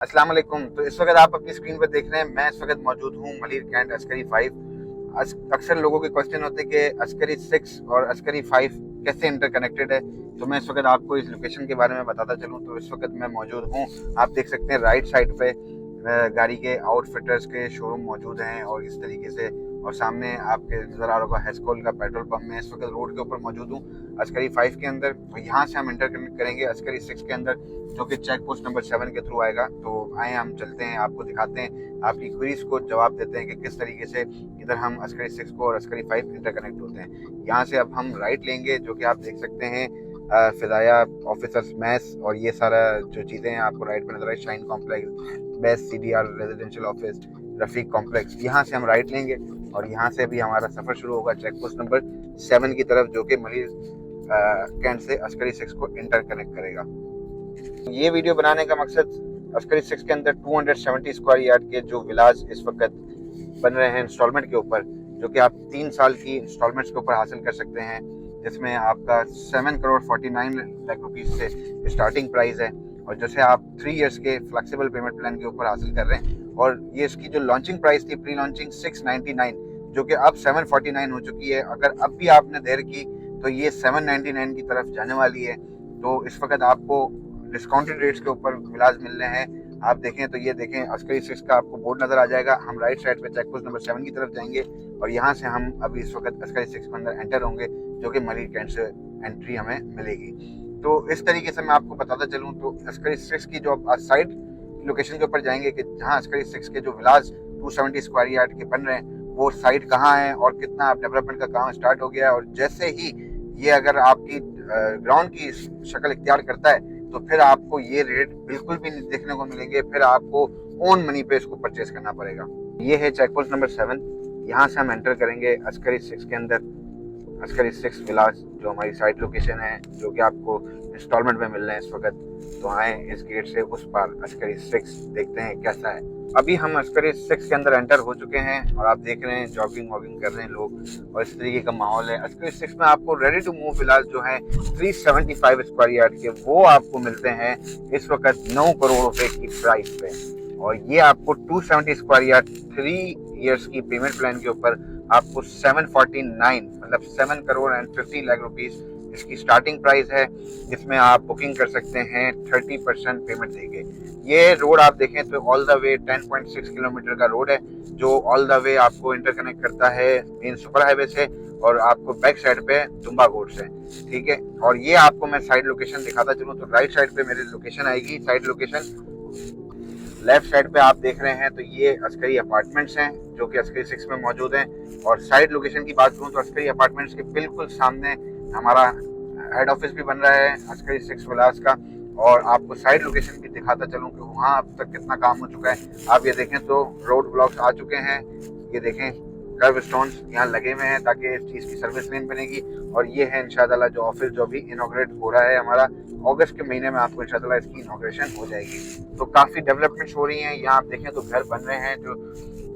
अस्सलाम वालेकुम। तो इस वक्त आप अपनी स्क्रीन पर देख रहे हैं, मैं इस वक्त मौजूद हूँ मलिर कैंट अस्करी 5। अक्सर लोगों के क्वेश्चन होते हैं कि अस्करी 6 और अस्करी 5 कैसे इंटरकनेक्टेड है। तो मैं इस वक्त आपको इस लोकेशन के बारे में बताता चलूँ तो इस वक्त मैं मौजूद हूँ, आप देख सकते हैं राइट साइड पे गाड़ी के आउटफिटर्स के शोरूम मौजूद हैं और इस तरीके से, और सामने आपके नज़र आ रहा होगा हेस्कोल का पेट्रोल पंप। मैं इस वक्त रोड के ऊपर मौजूद हूँ अस्करी 5 के अंदर। तो यहाँ से हम इंटर करेंगे अस्करी 6 के अंदर, जो कि चेक पोस्ट नंबर 7 के थ्रू आएगा। तो आए हम चलते हैं, आपको दिखाते हैं, आपकी क्वेरीज को जवाब देते हैं कि किस तरीके से इधर हम अस्करी 6 को और अस्करी 5 इंटरकनेक्ट होते हैं। यहाँ से अब हम राइट लेंगे, जो कि आप देख सकते हैं फिदाया ऑफिसर्स मैस और ये सारा जो चीज़ें हैं आपको राइट में नजर आए, shine complex, best CDR residential office, Rafiq complex. यहाँ से हम राइट लेंगे और यहाँ से भी हमारा सफ़र शुरू होगा चेक पोस्ट नंबर 7 की तरफ, जो कि मलिर कैंट से अस्करी 6 को इंटरकनेक्ट करेगा। ये वीडियो बनाने का मकसद अस्करी 6 के अंदर 270 स्क्वायर यार्ड के जो विलाज इस वक्त बन रहे हैं इंस्टॉलमेंट के ऊपर, जो कि आप 3 साल की इंस्टॉलमेंट्स के ऊपर हासिल कर सकते हैं, जिसमें आपका 7 करोड़ 49 लाख रुपीस से स्टार्टिंग प्राइस है, और जैसे आप 3 इयर्स के फ्लेक्सिबल पेमेंट प्लान के ऊपर हासिल कर रहे हैं। और ये इसकी जो लॉन्चिंग प्राइस थी प्री लॉन्चिंग 699, जो कि अब 749 हो चुकी है। अगर अब भी आपने देर की तो ये 799 की तरफ जाने वाली है। तो इस वक्त आपको डिस्काउंटेड रेट्स के ऊपर विलाज मिल रहे हैं। आप देखें तो ये देखें अस्करी 6 का आपको बोर्ड नजर आ जाएगा। हम राइट साइड पे चेक पोस्ट नंबर 7 की तरफ जाएंगे और यहाँ से हम अभी इस वक्त अस्करी 6 के अंदर एंटर होंगे, जो कि मलिर कैंट से एंट्री हमें मिलेगी। तो इस तरीके से मैं आपको बताता चलूँ तो अस्करी 6 की जो साइड लोकेशन के ऊपर जाएंगे कि जहाँ अस्करी 6 के जो विलाज 270 स्क्वायर यार्ड के बन रहे हैं वो साइट कहाँ है और कितना डेवलपमेंट का काम स्टार्ट हो गया है। और जैसे ही ये अगर आपकी ग्राउंड की शक्ल इख्तियार करता है तो फिर आपको ये रेट बिल्कुल भी नहीं देखने को मिलेंगे, फिर आपको ओन मनी पे इसको परचेज करना पड़ेगा। ये है चेक पोस्ट नंबर 7। यहाँ से हम एंटर करेंगे अस्करी 6 के अंदर, अस्करी 6 विलाज जो हमारी साइट लोकेशन है, जो कि आपको इंस्टॉलमेंट में मिल रहे हैं इस वक्त। तो आए इस गेट से उस पार अस्करी 6 देखते हैं कैसा है। अभी हम अस्करी 6 के अंदर एंटर हो चुके हैं और आप देख रहे हैं जॉगिंग वॉगिंग कर रहे हैं लोग और इस तरीके का माहौल है। अस्करी 6 में आपको रेडी टू मूव विलाज जो है 375 स्क्वायर यार्ड के, वो आपको मिलते हैं इस वक्त 9 करोड़ रुपए की प्राइस पे। और ये आपको 270 स्क्वायर यार्ड 3 इयर्स की पेमेंट प्लान के ऊपर आपको 749 मतलब 7 करोड़ एंड 50 लाख रुपीस इसकी स्टार्टिंग प्राइस है, जिसमें आप बुकिंग कर सकते हैं 30% पेमेंट देके। ये रोड आप देखें तो ऑल द वे 10.6 किलोमीटर का रोड है, जो ऑल द वे आपको इंटरकनेक्ट करता है मेन सुपर हाईवे से और आपको बैक साइड पे दुम्बा गोड से, ठीक है। और ये आपको मैं साइड लोकेशन दिखाता चलूँ तो राइट साइड पे मेरी लोकेशन आएगी, साइड लोकेशन। लेफ्ट साइड पे आप देख रहे हैं तो ये अस्करी अपार्टमेंट्स हैं जो कि अस्करी 6 में मौजूद हैं। और साइड लोकेशन की बात करूं तो अस्करी अपार्टमेंट्स के बिल्कुल सामने हमारा हेड ऑफिस भी बन रहा है अस्करी 6 विलास का। और आपको साइड लोकेशन भी दिखाता चलूं कि वहाँ अब तक कितना काम हो चुका है। आप ये देखें तो रोड ब्लॉक्स आ चुके हैं, ये देखें कर्व स्टोन्स यहाँ लगे हुए हैं ताकि इस चीज़ की सर्विस लेन बनेगी। और ये है इंशाअल्लाह जो ऑफिस जो भी इनॉग्रेट हो रहा है हमारा, अगस्त के महीने में आपको इंशाअल्लाह इसकी इनॉग्रेशन हो जाएगी। तो काफ़ी डेवलपमेंट्स हो रही हैं। यहाँ आप देखें तो घर बन रहे हैं जो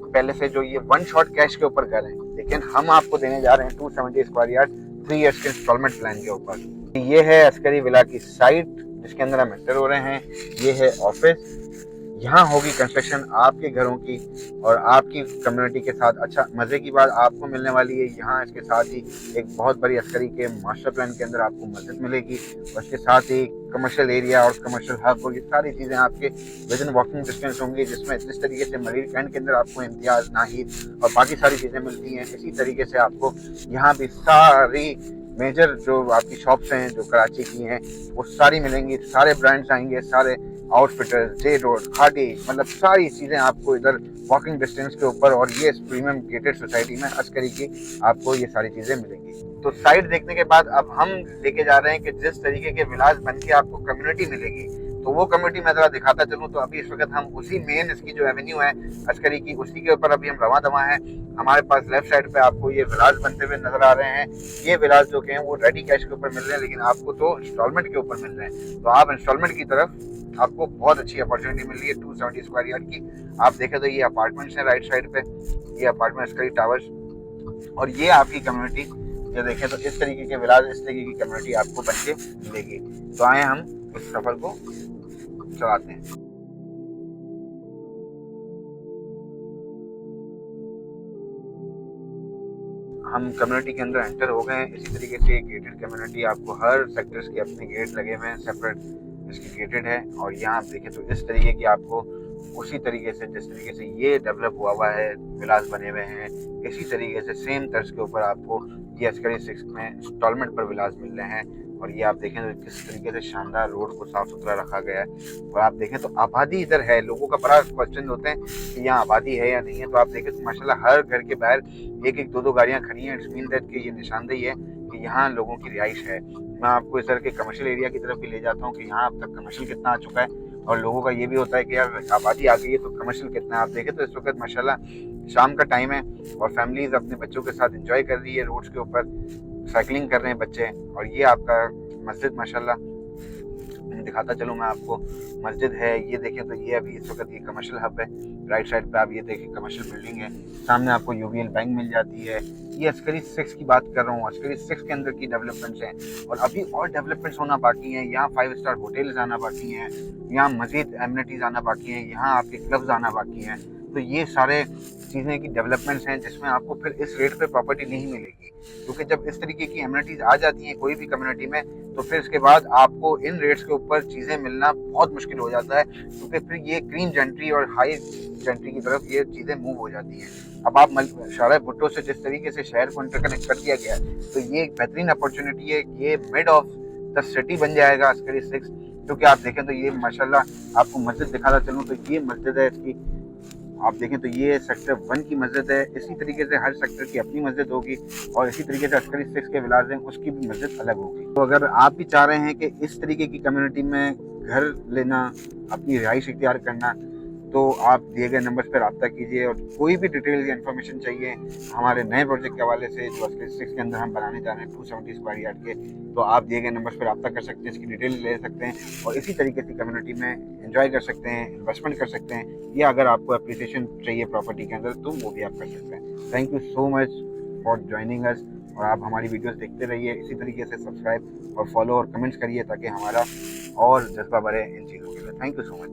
पहले से, जो ये 1 शॉट कैश के ऊपर घर हैं, लेकिन हम आपको देने जा रहे हैं 270 स्क्वायर यार्ड 3 इयर्स के इंस्टॉलमेंट प्लान के ऊपर। ये है अस्करी विला की साइट जिसके अंदर हम एंटर हो रहे हैं। ये है ऑफिस, यहाँ होगी कंस्ट्रक्शन आपके घरों की और आपकी कम्युनिटी के साथ। अच्छा, मज़े की बात आपको मिलने वाली है यहाँ, इसके साथ ही एक बहुत बड़ी अस्करी के मास्टर प्लान के अंदर आपको मस्जिद मिलेगी और इसके साथ ही कमर्शियल एरिया और कमर्शियल हब और ये सारी चीज़ें आपके विद इन वॉकिंग डिस्टेंस होंगी, जिसमें जिस तरीके से मलिर कैंट के अंदर आपको इम्तियाज़, नाहिद और बाकी सारी चीज़ें मिलती हैं, इसी तरीके से आपको यहाँ भी सारी मेजर जो आपकी शॉप्स हैं जो कराची की हैं वो सारी मिलेंगी। सारे ब्रांड्स आएंगे, सारे आउटफिटर्स, जे रोड, खादी, मतलब सारी चीज़ें आपको इधर वॉकिंग डिस्टेंस के ऊपर और ये प्रीमियम गेटेड सोसाइटी में अस्करी की आपको ये सारी चीज़ें मिलेंगी। तो साइट देखने के बाद अब हम लेके जा रहे हैं कि जिस तरीके के विलास बन के आपको कम्युनिटी मिलेगी, तो वो कम्युनिटी मैं ज़रा दिखाता चलूँ। तो अभी इस वक्त हम उसी मेन इसकी जो एवेन्यू है अस्करी की, उसी के ऊपर अभी हम रवा दवा हैं। हमारे पास लेफ्ट साइड पे आपको ये विलास बनते हुए नजर आ रहे हैं। ये विलास जो के हैं वो रेडी कैश के ऊपर मिल रहे हैं, लेकिन आपको तो इंस्टॉलमेंट के ऊपर मिल रहे हैं। तो आप इंस्टॉलमेंट की तरफ आपको बहुत अच्छी अपॉर्चुनिटी मिल रही है 270 स्क्वायर यार्ड की। आप देखें तो ये अपार्टमेंट्स हैं राइट साइड पे, ये अपार्टमेंट अस्करी टावर्स, और ये आपकी कम्युनिटी जो देखें तो इस तरीके के विलास, इस तरीके की कम्युनिटी आपको बन के मिलेगी। तो आए हम इस सफर को चलाते हैं। हम कम्युनिटी के अंदर एंटर हो गए हैं। इसी तरीके से गेटेड कम्युनिटी, आपको हर सेक्टर्स के अपने गेट लगे हुए हैं, सेपरेट इसकी गेटेड है। और यहाँ आप देखें तो इस तरीके की आपको उसी तरीके से जिस तरीके से ये डेवलप हुआ है, विलास बने हुए हैं, इसी तरीके से सेम तर्ज के ऊपर आपको ये अस्करी 6 में इंस्टॉलमेंट पर विलास मिल रहे हैं। और ये आप देखें तो किस तरीके से शानदार रोड को साफ सुथरा रखा गया है। और आप देखें तो आबादी इधर है, लोगों का बड़ा क्वेश्चन होते हैं कि यहाँ आबादी है या नहीं है। तो आप देखें तो माशाल्लाह हर घर के बाहर एक एक दो दो गाड़ियाँ खड़ी हैं। इट्स मीन दैट कि ये निशानदेही है कि यहाँ लोगों की रिहाइश है। मैं आपको इस तरह के कमर्शियल एरिया की तरफ भी ले जाता हूँ कि यहाँ अब तक कमर्शियल कितना आ चुका है। और लोगों का ये भी होता है कि यार आबादी आ गई है तो कमर्शियल कितना है। आप देखें तो इस वक्त माशाल्लाह शाम का टाइम है और फैमिलीज अपने बच्चों के साथ एंजॉय कर रही है, रोड्स के ऊपर साइकिलिंग कर रहे हैं बच्चे। और ये आपका मस्जिद माशाल्लाह दिखाता चलूँ मैं आपको, मस्जिद है ये देखें तो ये अभी इस वक्त ये कमर्शियल हब है। राइट साइड पे आप ये देखें कमर्शियल बिल्डिंग है, सामने आपको यूबीएल बैंक मिल जाती है। ये अस्करी 6 की बात कर रहा हूँ, अस्करी 6 के अंदर की डेवलपमेंट्स हैं और अभी और डेवलपमेंट्स होना बाकी हैं। यहाँ 5 स्टार होटल्स आना बाकी हैं, यहाँ मजीद एमिनिटीज आना बाकी हैं, यहाँ आपके क्लब्स आना बाकी हैं। तो ये सारे चीज़ें की डेवलपमेंट्स हैं जिसमें आपको फिर इस रेट पे प्रॉपर्टी नहीं मिलेगी, क्योंकि जब इस तरीके की एमिनिटीज आ जाती हैं कोई भी कम्युनिटी में तो फिर इसके बाद आपको इन रेट्स के ऊपर चीज़ें मिलना बहुत मुश्किल हो जाता है, क्योंकि फिर ये क्रीम जेंट्री और हाई जेंट्री की तरफ ये चीज़ें मूव हो जाती हैं। अब आप शारा भुट्टो से जिस तरीके से शहर को इंटरकनेक्ट कर दिया गया है तो ये एक बेहतरीन अपॉर्चुनिटी है। ये मिड ऑफ द सिटी बन जाएगा अस्करी 6, क्योंकि आप देखें तो ये माशाल्लाह आपको मस्जिद दिखाता चलूँ तो ये मस्जिद है इसकी, आप देखें तो ये सेक्टर 1 की मस्जिद है। इसी तरीके से हर सेक्टर की अपनी मस्जिद होगी और इसी तरीके से अस्करी 6 के विलास हैं उसकी भी मस्जिद अलग होगी। तो अगर आप भी चाह रहे हैं कि इस तरीके की कम्युनिटी में घर लेना, अपनी रिहाइश इख्तियार करना, तो आप दिए गए नंबर पर रब्ता कीजिए। और कोई भी डिटेल या इन्फॉर्मेशन चाहिए हमारे नए प्रोजेक्ट के हवाले से जो अस्करी 6 के अंदर हम बनाने जा रहे हैं 270 स्क्वायर यार्ड के, तो आप दिए गए नंबर पर रब्ता कर सकते हैं, इसकी डिटेल ले सकते हैं और इसी तरीके से कम्युनिटी में एंजॉय कर सकते हैं, इन्वेस्टमेंट कर सकते हैं, या अगर आपको अप्रिसिएशन चाहिए प्रॉपर्टी के अंदर तो वो भी आप कर सकते हैं। Thank you so much for joining us, और आप हमारी वीडियोस देखते रहिए। इसी तरीके से सब्सक्राइब और फॉलो और कमेंट्स करिए ताकि हमारा और जज्बा बढ़े इन चीज़ों के लिए। Thank you so much.